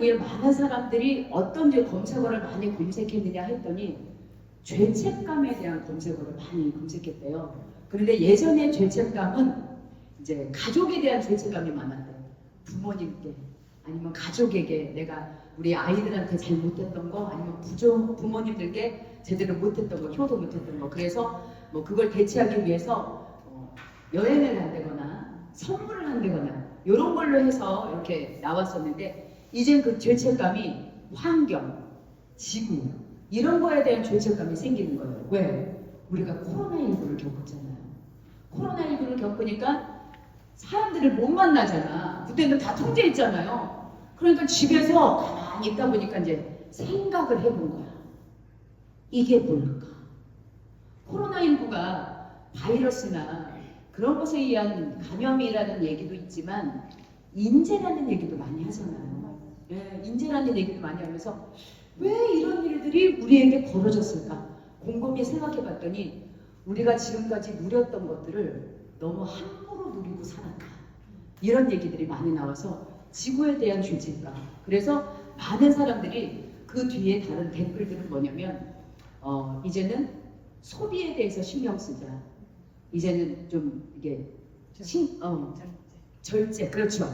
코로나19에 많은 사람들이 어떤 검색어를 많이 검색했느냐 했더니 죄책감에 대한 검색어를 많이 검색했대요. 그런데 예전에 죄책감은 이제 가족에 대한 죄책감이 많았대요. 부모님께 아니면 가족에게 내가 우리 아이들한테 잘못했던 거 아니면 부모님들께 제대로 못했던 거, 효도 못했던 거. 그래서 뭐 그걸 대체하기 위해서 여행을 한다거나 선물을 한다거나 이런 걸로 해서 이렇게 나왔었는데 이젠 그 죄책감이 환경, 지구 이런 거에 대한 죄책감이 생기는 거예요. 왜? 우리가 코로나19를 겪었잖아요. 코로나19를 겪으니까 사람들을 못 만나잖아. 그때는 다 통제했잖아요. 그러니까 집에서 가만히 있다 보니까 이제 생각을 해본 거야. 이게 뭘까? 코로나19가 바이러스나 그런 것에 의한 감염이라는 얘기도 있지만 인재라는 얘기도 많이 하잖아요. 예, 인재라는 얘기도 많이 하면서 왜 이런 일들이 우리에게 벌어졌을까? 곰곰이 생각해 봤더니 우리가 지금까지 누렸던 것들을 너무 함부로 누리고 살았다. 이런 얘기들이 많이 나와서 지구에 대한 죄책감. 그래서 많은 사람들이 그 뒤에 다른 댓글들은 뭐냐면 이제는 소비에 대해서 신경 쓰자. 이제는 좀 이게 절제, 그렇죠.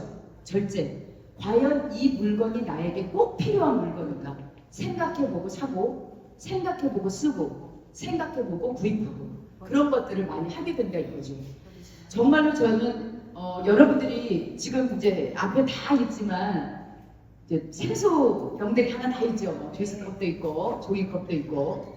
절제. 과연 이 물건이 나에게 꼭 필요한 물건인가? 생각해보고 사고, 생각해보고 쓰고, 생각해보고 구입하고 그런 것들을 많이 하게 된다 이거죠. 정말로 저는 여러분들이 지금 이제 앞에 다 있지만 이제 생수병들이 하나 다 있죠. 뭐 죄수컵도 있고 종이컵도 있고.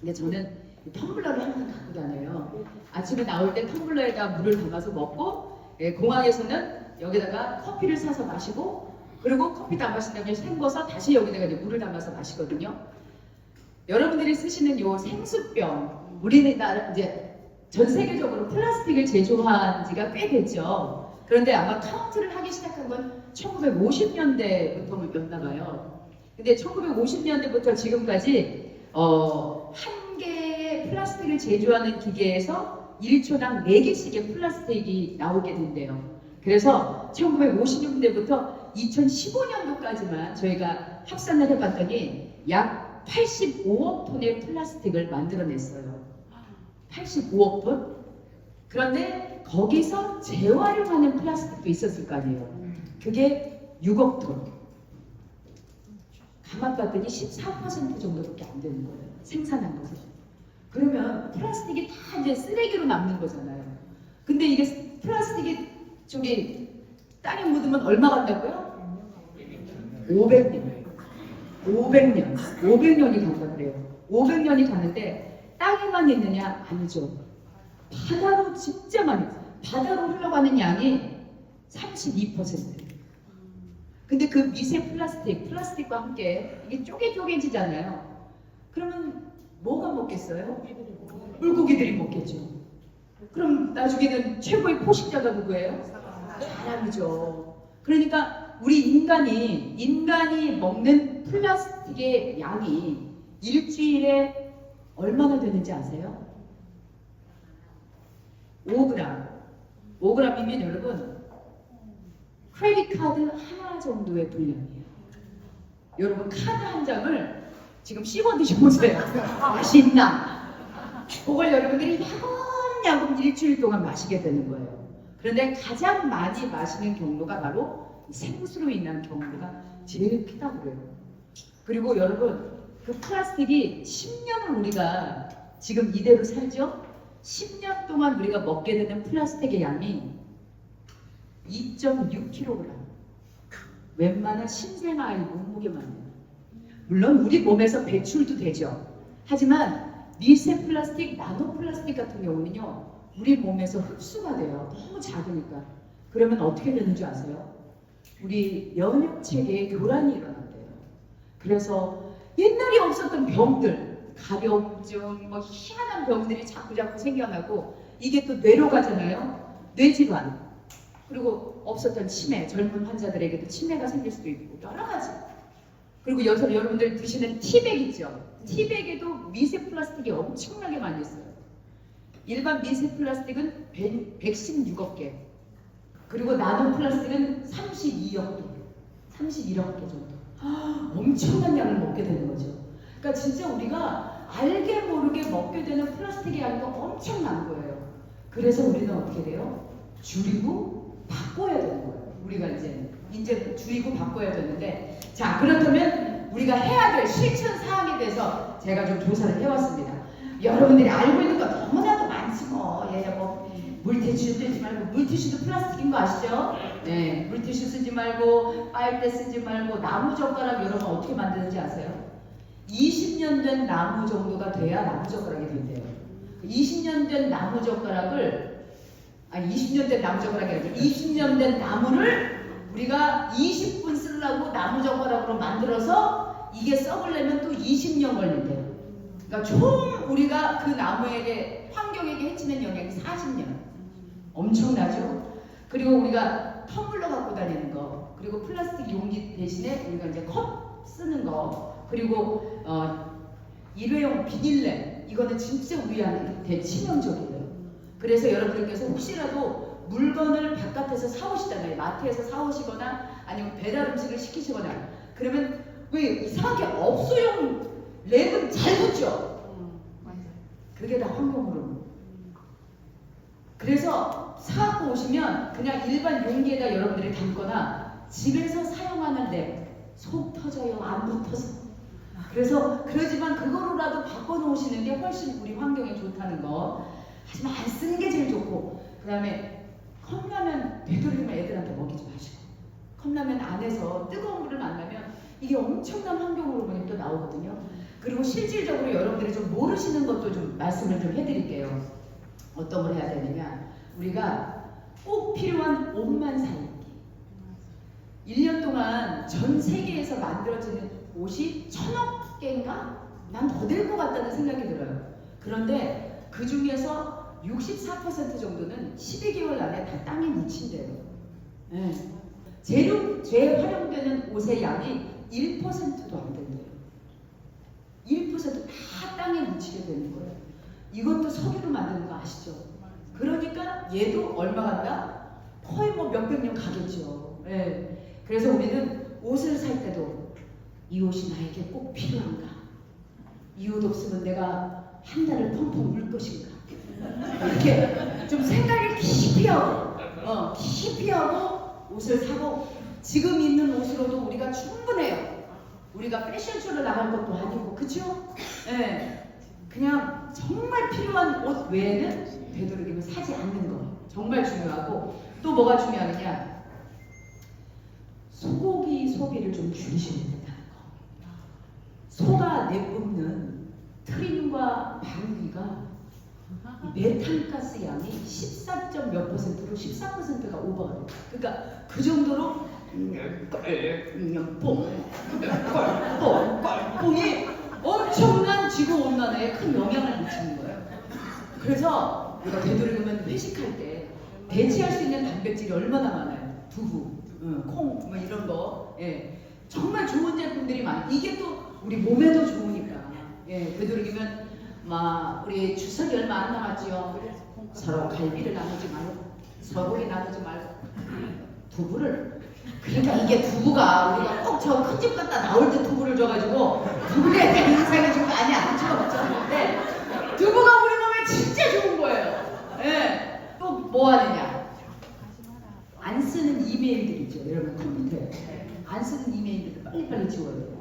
근데 저는 텀블러를 항상 갖고 다녀요. 아침에 나올 때 텀블러에다 물을 담아서 먹고 공항에서는 여기다가 커피를 사서 마시고 그리고 커피 다 마신 다음에 헹궈서 다시 여기다가 이제 물을 담아서 마시거든요. 여러분들이 쓰시는 요 생수병 우리나라 이제 전 세계적으로 플라스틱을 제조한 지가 꽤 됐죠. 그런데 아마 카운트를 하기 시작한 건 1950년대부터였나 봐요. 근데 1950년대부터 지금까지 한 개의 플라스틱을 제조하는 기계에서 1초당 4개씩의 플라스틱이 나오게 된대요. 그래서 1950년대부터 2015년도까지만 저희가 합산을 해봤더니 약 85억 톤의 플라스틱을 만들어냈어요. 85억 톤? 그런데 거기서 재활용하는 플라스틱도 있었을 거 아니에요. 그게 6억 톤. 가만 봤더니 14% 정도밖에 안 되는 거예요. 생산한 것은. 그러면 플라스틱이 다 이제 쓰레기로 남는 거잖아요. 근데 이게 플라스틱이 저기 땅에 묻으면 얼마 간다고요? 500년. 500년이 간다 그래요. 500년이 가는데 땅에만 있느냐? 아니죠. 바다로 진짜 많이. 바다로 흘러가는 양이 32%. 근데 그 미세 플라스틱과 함께 이게 쪼개지잖아요. 그러면 뭐가 먹겠어요? 물고기들이 먹겠죠. 그럼 나중에는 최고의 포식자가 누구예요? 사람이죠. 그러니까 우리 인간이 먹는 플라스틱의 양이 일주일에 얼마나 되는지 아세요? 5g. 5g이면 여러분 크레딧 카드 하나 정도의 분량이에요. 여러분 카드 한 장을 지금 씹어 드셔보세요. 맛있나? 그걸 여러분들이 야금야금 일주일 동안 마시게 되는 거예요. 그런데 가장 많이 마시는 경로가 바로 생수로 인한 경우가 제일 크다고 그래요. 그리고 여러분 그 플라스틱이 10년을 우리가 지금 이대로 살죠? 10년 동안 우리가 먹게 되는 플라스틱의 양이 2.6kg. 웬만한 신생아의 몸무게만 해요. 물론 우리 몸에서 배출도 되죠. 하지만 미세 플라스틱, 나노 플라스틱 같은 경우는요. 우리 몸에서 흡수가 돼요. 너무 작으니까. 그러면 어떻게 되는 줄 아세요? 우리 면역 체계에 교란이 일어난대요. 그래서 옛날에 없었던 병들, 가려움증, 뭐 희한한 병들이 자꾸 생겨나고 이게 또 뇌로 가잖아요. 뇌질환. 그리고 없었던 치매, 젊은 환자들에게도 치매가 생길 수도 있고 여러 가지. 그리고 여러분들 드시는 티백 있죠? 티백에도 미세 플라스틱이 엄청나게 많이 있어요. 일반 미세 플라스틱은 116억 개. 그리고 나노 플라스틱은 32억 개. 31억 개 정도. 엄청난 양을 먹게 되는 거죠. 그러니까 진짜 우리가 알게 모르게 먹게 되는 플라스틱의 양도 엄청난 거예요. 그래서 우리는 어떻게 돼요? 줄이고 바꿔야 되는 거예요. 우리가 이제 줄이고 바꿔야 되는데, 자, 그렇다면 우리가 해야 될 실천 사항에 대해서 제가 좀 조사를 해왔습니다. 여러분들이 알고 있는 거 너무나도 많지 뭐. 물티슈 쓰지 말고, 물티슈도 플라스틱인 거 아시죠? 네, 물티슈 쓰지 말고, 빨대 쓰지 말고, 나무젓가락 여러분 어떻게 만드는지 아세요? 20년 된 나무 정도가 돼야 나무젓가락이 된대요. 20년 된 나무젓가락을, 20년 된 나무젓가락이 아니라 20년 된 나무를 우리가 20분 쓰려고 나무젓가락으로 만들어서 이게 썩으려면 또 20년 걸린대요. 그러니까 총 우리가 그 나무에게, 환경에게 해치는 영향이 40년. 엄청나죠? 그리고 우리가 텀블러 갖고 다니는 거, 그리고 플라스틱 용기 대신에 우리가 이제 컵 쓰는 거, 그리고 일회용 비닐랩, 이거는 진짜 우리한테 대치명적이에요. 그래서 여러분들께서 혹시라도 물건을 바깥에서 사오시잖아요. 마트에서 사오시거나 아니면 배달 음식을 시키시거나, 그러면 왜 이상하게 업소용 랩은 잘 붙죠? 그게 다 환경오염. 그래서 사갖고 오시면 그냥 일반 용기에다 여러분들이 담거나, 집에서 사용하는 랩 속 터져요. 안 붙어서. 그래서 그러지만 그거로라도 바꿔놓으시는 게 훨씬 우리 환경에 좋다는 거. 하지만 안 쓰는 게 제일 좋고, 그 다음에 컵라면 되도록이면 애들한테 먹이지 마시고, 컵라면 안에서 뜨거운 물을 만나면 이게 엄청난 환경오염이 또 나오거든요. 그리고 실질적으로 여러분들이 좀 모르시는 것도 좀 말씀을 좀 해드릴게요. 어떤 걸 해야 되느냐, 우리가 꼭 필요한 옷만 사입기. 1년 동안 전 세계에서 만들어지는 옷이 1000억 개인가? 난 더 될 것 같다는 생각이 들어요. 그런데 그 중에서 64% 정도는 12개월 안에 다 땅에 묻힌대요. 네. 재활용되는 옷의 양이 1%도 안 된대요. 1%다 땅에 묻히게 되는 거예요. 이것도 석유로 만드는 거 아시죠? 그러니까 얘도 얼마 간다? 거의 뭐 몇백 년 가겠죠. 네. 그래서 우리는 옷을 살 때도 이 옷이 나에게 꼭 필요한가? 이 옷 없으면 내가 한 달을 펑펑 울 것인가? 이렇게 좀 생각을 깊이 하고 옷을 사고, 지금 입는 옷으로도 우리가 충분해요. 우리가 패션쇼를 나갈 것도 아니고, 그쵸? 네. 그냥 정말 필요한 옷 외에는 되도록이면 사지 않는 거 정말 중요하고, 또 뭐가 중요하느냐, 소고기 소비를 좀 줄이셔야 된다는 거. 소가 내뿜는 트림과 방귀가 메탄가스 양이 14점 몇 %로 14%가 오버가 돼요. 그러니까 그 정도로 뽕이 엄청난 지구온난화에 큰 영향을 미치는 거예요. 그래서 우리가 되도록이면 회식할 때 대체할 수 있는 단백질이 얼마나 많아요. 두부, 콩, 뭐 이런 거. 예. 정말 좋은 제품들이 많아요. 이게 또 우리 몸에도 좋으니까. 예. 되도록이면 우리 추석이 얼마 안 남았지요. 서로 갈비를 나누지 말고, 소고기 나누지 말고, 두부를. 그러니까 이게 두부가 우리가 꼭 저 큰 집 갔다 나올 때 두부를 줘가지고 두부에 대한 인상이 좀 많이 안 좋았는데, 두부가 우리 몸에 진짜 좋은 거예요. 예. 또 뭐 하느냐? 안 쓰는 이메일들 있죠. 여러분 컴퓨터에 안 쓰는 이메일들을 빨리빨리 지워야 돼요.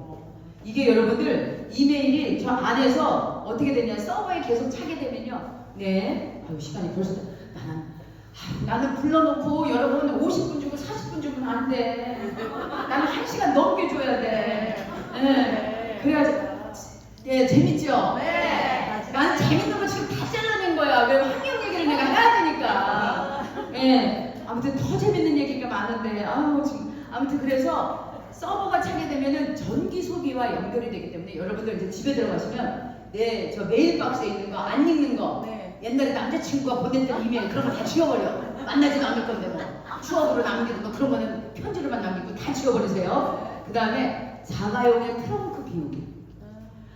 이게 여러분들 이메일이 저 안에서 어떻게 되냐, 서버에 계속 차게 되면요. 네. 아유, 시간이 벌써 나는 불러놓고 여러분 50분 주고 40분 주면 안 돼. 나는 1시간 넘게 줘야 돼. 네. 그래야지. 예, 재밌죠? 네. 나는 재밌는 거 지금 다 잘라낸 거야. 왜 환경 얘기를 내가 해야 되니까. 예. 아무튼 더 재밌는 얘기가 많은데, 아무튼 그래서 서버가 차게 되면은 전기 소비와 연결이 되기 때문에 여러분들 이제 집에 들어가시면 저 메일박스에 있는 거 안 읽는 거, 옛날에 남자친구가 보냈던 이메일 그런 거 다 지워버려. 만나지도 않을 건데 뭐 추억으로 남기는 거 그런 거는 편지로만 남기고 다 지워버리세요. 그 다음에 자가용의 트렁크 비우기.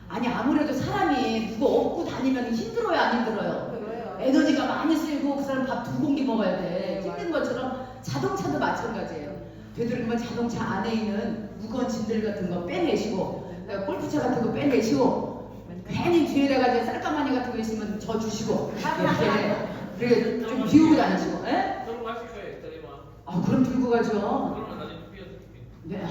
아니 아무래도 사람이 누구 업고 다니면 힘들어요, 안 힘들어요? 에너지가 많이 쓰이고 그 사람 밥 2공기 먹어야 돼. 힘든 것처럼 자동차도 마찬가지예요. 되도록이면 자동차 안에 있는 무거운 짐들 같은 거 빼내시고, 골프차 같은 거 빼내시고, 괜히 뒤에다가 이제 쌀가마니 같은 거 있으면 저 주시고, 이렇게. 그리고 좀 비우고 다니시고, 예? 그럼 마실 거예요, 이따리만. 아, 그럼 들고 가죠. 그러면 나중에 비워줄게. 네.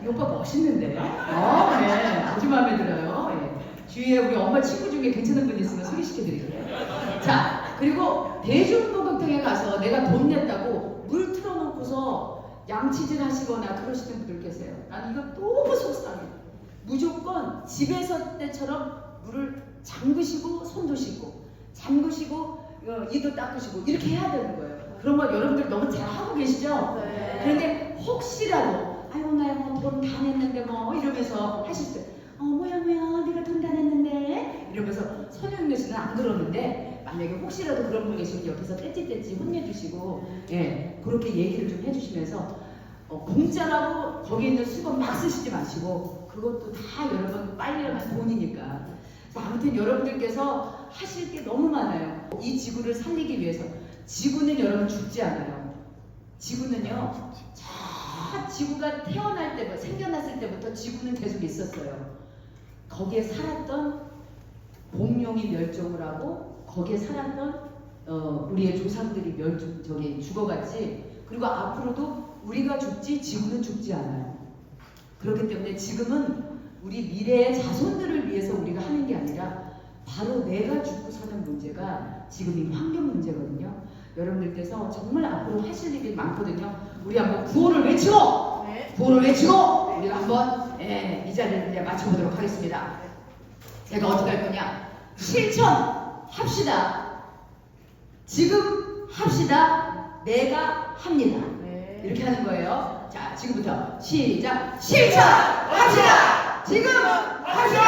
이 오빠 멋있는데? 네. 아주 마음에 들어요. 예. 주위에 우리 엄마 친구 중에 괜찮은 분 있으면 소개시켜드릴게요. 자, 그리고 대중목욕탕에 가서 내가 돈 냈다고 물 틀어놓고서 양치질 하시거나 그러시는 분들 계세요. 난 이거 너무 속상해. 무조건 집에서 때처럼 물을 잠그시고 손도 씻고 잠그시고 이도 닦으시고 이렇게 해야 되는 거예요. 그런 거 여러분들 너무 잘 하고 계시죠? 네. 그런데 혹시라도 아이고 나 뭐 돈 다 냈는데 뭐 이러면서 하실 때 뭐야 네가 돈 다 냈는데 이러면서 손흥민 씨는 안 그러는데 만약에 혹시라도 그런 분 계시면 옆에서 떼찌떼찌 혼내주시고 예 그렇게 얘기를 좀 해주시면서 공짜라고 거기 있는 수건 막 쓰시지 마시고 그것도 다 여러분 빨려간 돈이니까. 아무튼 여러분들께서 하실 게 너무 많아요. 이 지구를 살리기 위해서. 지구는 여러분 죽지 않아요. 지구는요, 저 지구가 태어날 때부터, 생겨났을 때부터 지구는 계속 있었어요. 거기에 살았던 공룡이 멸종을 하고, 거기에 살았던 우리의 조상들이 죽어갔지. 그리고 앞으로도 우리가 죽지, 지구는 죽지 않아요. 그렇기 때문에 지금은 우리 미래의 자손들을 위해서 우리가 하는 게 아니라 바로 내가 죽고 사는 문제가 지금 이 환경 문제거든요. 여러분들께서 정말 앞으로 하실 일이 많거든요. 우리 한번 구호를 외치고 구호를 외치고 우리가 한번 이 자리를 이제 마쳐보도록 하겠습니다. 제가 어떻게 할 거냐? 실천합시다. 지금 합시다. 내가 합니다. 이렇게 하는 거예요. 자, 지금부터 시작. 실천합시다. 지금 합시다.